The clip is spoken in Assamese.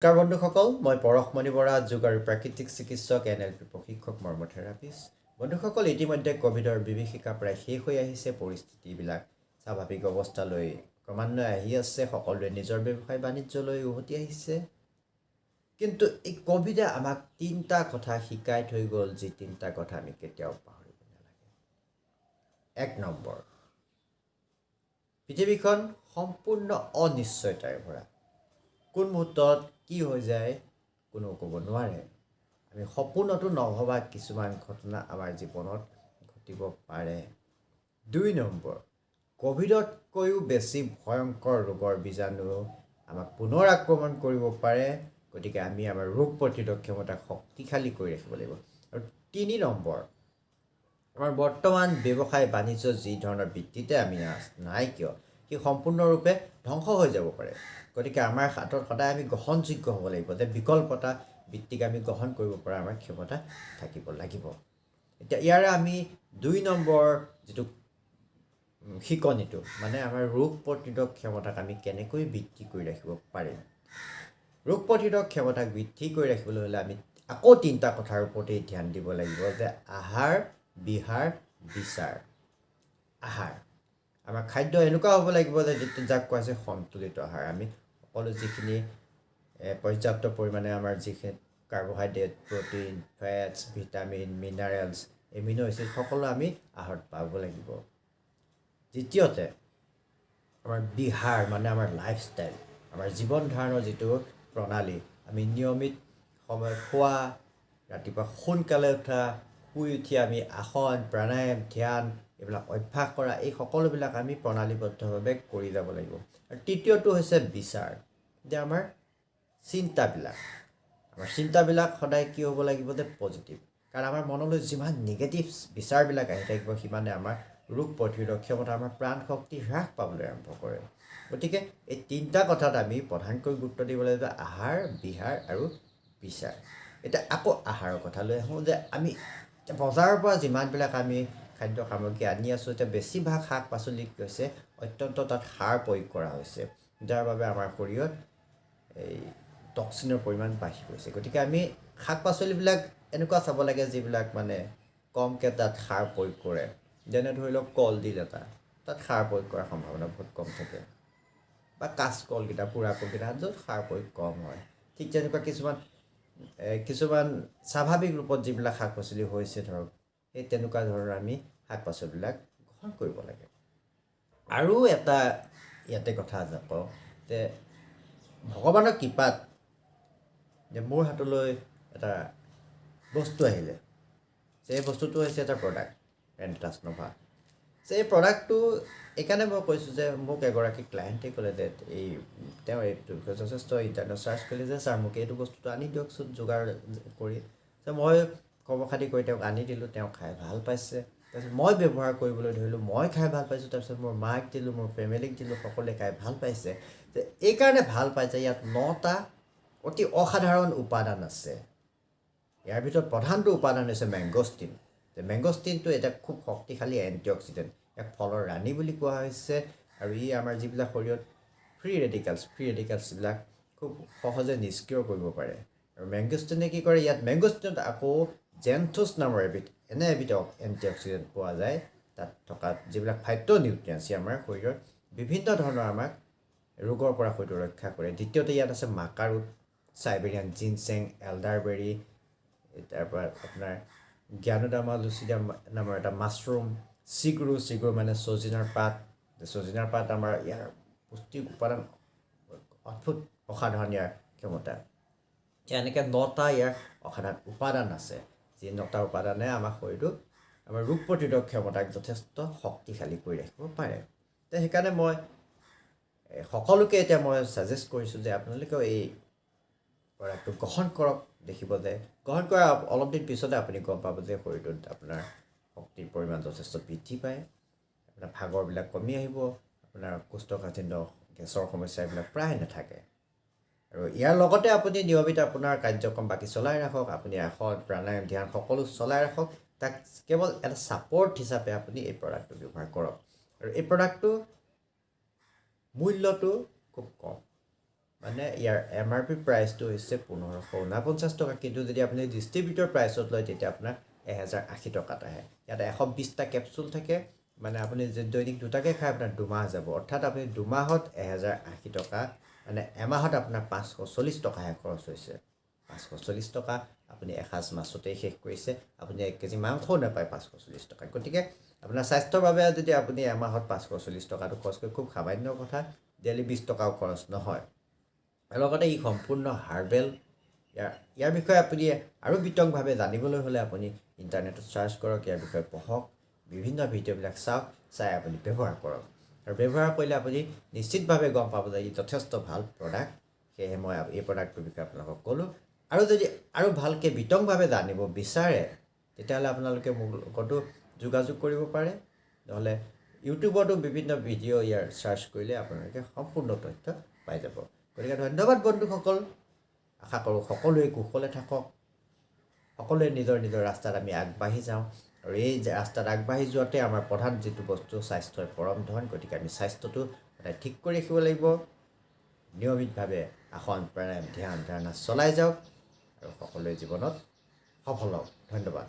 নমস্কাৰ বন্ধুসকল, মই পৰশমণি বৰা, যোগ আৰু প্ৰাকৃতিক চিকিৎসক, NLP প্ৰশিক্ষক, মৰ্মথেৰাপিষ্ট। বন্ধুসকল, ইতিমধ্যে ক'ভিডৰ বিভীষিকা প্ৰায় শেষ হৈ আহিছে। পৰিস্থিতিবিলাক স্বাভাৱিক অৱস্থালৈ ক্ৰমান্বয়ে আহি আছে। সকলোৱে নিজৰ ব্যৱসায় বাণিজ্যলৈ উভতি আহিছে। কিন্তু এই ক'ভিডে আমাক তিনিটা কথা শিকাই থৈ গ'ল, যি তিনিটা কথা আমি কেতিয়াও পাহৰিব নালাগে। 1 নম্বৰ, পৃথিৱীখন সম্পূৰ্ণ অনিশ্চয়তাৰে ভৰা। কোন মুহূৰ্তত কি হৈ যায় কোনো ক'ব নোৱাৰে। আমি সপোনতো নভবা কিছুমান ঘটনা আমাৰ জীৱনত ঘটিব পাৰে। 2 নম্বৰ, ক'ভিডতকৈও বেছি ভয়ংকৰ ৰোগৰ বীজাণু আমাক পুনৰ আক্ৰমণ কৰিব পাৰে। গতিকে আমি আমাৰ ৰোগ প্ৰতিৰোধ ক্ষমতাক শক্তিশালী কৰি ৰাখিব লাগিব। আৰু 3 নম্বৰ, আমাৰ বৰ্তমান ব্যৱসায় বাণিজ্য যি ধৰণৰ বৃত্তিতে আমি নাই কিয়, সি সম্পূৰ্ণৰূপে ধ্বংস হৈ যাব পাৰে। গতিকে আমাৰ হাতত সদায় আমি গ্ৰহণযোগ্য হ'ব লাগিব, যে বিকল্পতা বৃত্তিক আমি গ্ৰহণ কৰিব পৰা আমাৰ ক্ষমতা থাকিব লাগিব। এতিয়া ইয়াৰে আমি 2 নম্বৰ যিটো শিকনিটো, মানে আমাৰ ৰোগ প্ৰতিৰোধ ক্ষমতাক আমি কেনেকৈ বৃদ্ধি কৰি ৰাখিব পাৰিম। ৰোগ প্ৰতিৰোধ ক্ষমতাক বৃদ্ধি কৰি ৰাখিবলৈ হ'লে আমি আকৌ 3টা কথাৰ ওপৰতেই ধ্যান দিব লাগিব, যে আহাৰ, বিহাৰ, বিচাৰ। আহাৰ, আমাৰ খাদ্য এনেকুৱা হ'ব লাগিব যে যাক কোৱা হৈছে সন্তুলিত আহাৰ। আমি সকলো যিখিনি পৰ্যাপ্ত পৰিমাণে আমাৰ যিখিনি carbohydrate, protein, fates, vitamin, minerals, amino acid সকলো আমি আহাৰত পাব লাগিব। দ্বিতীয়তে, আমাৰ বিহাৰ মানে আমাৰ লাইফষ্টাইল, আমাৰ জীৱন ধাৰণৰ যিটো প্ৰণালী। আমি নিয়মিত সময়ত খোৱা, ৰাতিপুৱা সোনকালে উঠা, শুই উঠি আমি আসন, প্ৰাণায়াম, ধ্যান এইবিলাক অভ্যাস কৰা, এই সকলোবিলাক আমি প্ৰণালীবদ্ধভাৱে কৰি যাব লাগিব। আৰু তৃতীয়টো হৈছে বিচাৰ, যে আমাৰ চিন্তাবিলাক সদায় কি হ'ব লাগিব, যে পজিটিভ। কাৰণ আমাৰ মনলৈ যিমান নিগেটিভ বিচাৰবিলাক আহি থাকিব, সিমানে আমাৰ ৰোগ প্ৰতিৰোধ ক্ষমতা, আমাৰ প্ৰাণ শক্তি হ্ৰাস পাবলৈ আৰম্ভ কৰে। গতিকে এই 3টা কথাত আমি প্ৰধানকৈ গুৰুত্ব দিব লাগিব, আহাৰ, বিহাৰ আৰু বিচাৰ। এতিয়া আকৌ আহাৰৰ কথালৈ আহোঁ, যে আমি বজাৰৰ পৰা যিমানবিলাক আমি খাদ্য সামগ্ৰী আনি আছোঁ, এতিয়া বেছিভাগ শাক পাচলিত হৈছে অত্যন্ত তাত সাৰ প্ৰয়োগ কৰা হৈছে, যাৰ বাবে আমাৰ শৰীৰত এই টক্সিনৰ পৰিমাণ বাঢ়ি গৈছে। গতিকে আমি শাক পাচলিবিলাক এনেকুৱা চাব লাগে যিবিলাক মানে কমকৈ তাত সাৰ প্ৰয়োগ কৰে। যেনে ধৰি লওক কলডিল এটা, তাত সাৰ প্ৰয়োগ কৰাৰ সম্ভাৱনা বহুত কম থাকে, বা কাঁচকলকেইটা, পোৰা কলকেইটা, য'ত সাৰ প্ৰয়োগ কম হয়। ঠিক তেনেকুৱা কিছুমান স্বাভাৱিক ৰূপত যিবিলাক শাক পাচলি হৈছে, ধৰক সেই তেনেকুৱা ধৰণৰ আমি শাক পাচলিবিলাক গ্ৰহণ কৰিব লাগে। আৰু এটা ইয়াতে কথা কওঁ, যে ভগৱানৰ কৃপাত যে মোৰ হাতলৈ এটা বস্তু আহিলে, সেই বস্তুটো হৈছে এটা প্ৰডাক্ট, ৰেণ্টাছ নভা। এই প্ৰডাক্টটো এইকাৰণে মই কৈছোঁ, যে মোক এগৰাকী ক্লায়েণ্টে ক'লে যে তেওঁ এইটো যথেষ্ট ইণ্টাৰনেট চাৰ্চ কৰিলে, যে ছাৰ মোক এইটো বস্তুটো আনি দিয়কচোন যোগাৰ কৰি। মই খবৰ খাতি কৰি তেওঁক আনি দিলোঁ, তেওঁ খাই ভাল পাইছে। তাৰপিছত মই ব্যৱহাৰ কৰিবলৈ ধৰিলোঁ, মই খাই ভাল পাইছোঁ। তাৰপিছত মোৰ মাক দিলোঁ, মোৰ ফেমিলিক দিলোঁ, সকলোৱে খাই ভাল পাইছে। যে এইকাৰণে ভাল পাইছে, ইয়াত 9টা অতি অসাধাৰণ উপাদান আছে। ইয়াৰ ভিতৰত প্ৰধানটো উপাদান হৈছে মেংগষ্টিন। যে মেংগষ্টিনটো এটা খুব শক্তিশালী এণ্টিঅক্সিডেণ্ট, ইয়াক ফলৰ ৰাণী বুলি কোৱা হৈছে। আৰু ই আমাৰ যিবিলাক শৰীৰত ফ্ৰী ৰেডিকেলছবিলাক খুব সহজে নিষ্ক্ৰিয় কৰিব পাৰে। আৰু মেংগষ্টিনে কি কৰে, ইয়াত মেংগষ্টিনত আকৌ জেন্থোছ নামৰ এবিধ এণ্টিঅক্সিডেণ্ট পোৱা যায়। তাত থকা যিবিলাক ফাইট' নিউট্ৰিয়েণ্টছ, আমাৰ শৰীৰত বিভিন্ন ধৰণৰ আমাক ৰোগৰ পৰা হয়তো ৰক্ষা কৰে। দ্বিতীয়তে ইয়াত আছে মাকাৰুট, চাইবেৰিয়ান জিনচেং, এল্ডাৰবেৰী, তাৰপৰা আপোনাৰ জ্ঞানোডামা লুচিডাম নামৰ এটা মাছৰুম, চিগ্ৰু মানে ছজিনাৰ পাত। আমাৰ ইয়াৰ পুষ্টি উপাদান অদ্ভুত অসাধাৰণ, ইয়াৰ ক্ষমতা। এনেকৈ 9টা ইয়াৰ অসাধাৰণ উপাদান আছে, যি 9টা উপাদানে আমাৰ শৰীৰটোক, আমাৰ ৰোগ প্ৰতিৰোধ ক্ষমতাক যথেষ্ট শক্তিশালী কৰি ৰাখিব পাৰে। সেইকাৰণে মই সকলোকে এতিয়া মই ছাজেষ্ট কৰিছোঁ, যে আপোনালোকেও এই প্ৰডাক্টটো গ্ৰহণ কৰক। দেখিব যে গ্ৰহণ কৰাৰ অলপ দিন পিছতে আপুনি গম পাব যে শৰীৰটোত আপোনাৰ শক্তিৰ পৰিমাণ যথেষ্ট বৃদ্ধি পায়, আপোনাৰ ভাগৰবিলাক কমি আহিব, আপোনাৰ কোষ্ঠকাঠিন্য, গেছৰ সমস্যা এইবিলাক প্ৰায় নাথাকে। আৰু ইয়াৰ লগতে আপুনি নিয়মিত আপোনাৰ কাৰ্যক্ৰম বাকী চলাই ৰাখক। আপুনি আসন, প্ৰাণায়াম, ধ্যান সকলো চলাই ৰাখক। তাক কেৱল এটা ছাপৰ্ট হিচাপে আপুনি এই প্ৰডাক্টটো ব্যৱহাৰ কৰক। আৰু এই প্ৰডাক্টটো মূল্যটো খুব কম, মানে ইয়াৰ MRP প্ৰাইচটো হৈছে 1549 টকা, কিন্তু যদি আপুনি ডিষ্ট্ৰিবিউটৰ প্ৰাইচত লয় তেতিয়া আপোনাৰ 1080 টকাত আহে। ইয়াত 120টা কেপচুল থাকে, মানে আপুনি দৈনিক 2টাকৈ খাই আপোনাৰ 2 মাহ যাব, অৰ্থাৎ আপুনি 2 মাহত 1080 টকা, মানে এমাহত আপোনাৰ 540 টকাহে খৰচ হৈছে। 540 টকা আপুনি এসাঁজ মাছতেই শেষ কৰিছে, আপুনি 1 কেজি মাংসও নাপায় 540 টকাত। গতিকে আপোনাৰ স্বাস্থ্যৰ বাবে যদি আপুনি এমাহত 540 টকাটো খৰচ কৰি, খুব সামান্য কথা, ডেইলি 20 টকাও খৰচ নহয়। লগতে ই সম্পূৰ্ণ হাৰ্বেল। ইয়াৰ বিষয়ে আপুনি আৰু বিতংভাৱে জানিবলৈ হ'লে আপুনি ইণ্টাৰনেটত চাৰ্চ কৰক, ইয়াৰ বিষয়ে পঢ়ক, বিভিন্ন ভিডিঅ'বিলাক চাওক, চাই আপুনি ব্যৱহাৰ কৰক। আৰু ব্যৱহাৰ কৰিলে আপুনি নিশ্চিতভাৱে গম পাব যে ই যথেষ্ট ভাল প্ৰডাক্ট। সেয়েহে মই এই প্ৰডাক্টটোৰ বিষয়ে আপোনালোকক ক'লোঁ। আৰু যদি আৰু ভালকৈ বিতংভাৱে জানিব বিচাৰে তেতিয়াহ'লে আপোনালোকে মোৰ লগতো যোগাযোগ কৰিব পাৰে, নহ'লে ইউটিউবতো বিভিন্ন ভিডিঅ' ইয়াৰ চাৰ্চ কৰিলে আপোনালোকে সম্পূৰ্ণ তথ্য পাই যাব। গতিকে ধন্যবাদ বন্ধুসকল, আশা কৰোঁ সকলোৱে কুশলে থাকক, সকলোৱে নিজৰ নিজৰ ৰাস্তাত আমি আগবাঢ়ি যাওঁ। আৰু এই ৰাস্তাত আগবাঢ়ি যোৱাতে আমাৰ প্ৰধান যিটো বস্তু, স্বাস্থ্যই পৰম ধন। গতিকে আমি স্বাস্থ্যটো সদায় ঠিক কৰি ৰাখিব লাগিব, নিয়মিতভাৱে আসন প্ৰাণায়াম ধ্যান ধাৰণা চলাই যাওক আৰু সকলোৱে জীৱনত সফল হওক। ধন্যবাদ।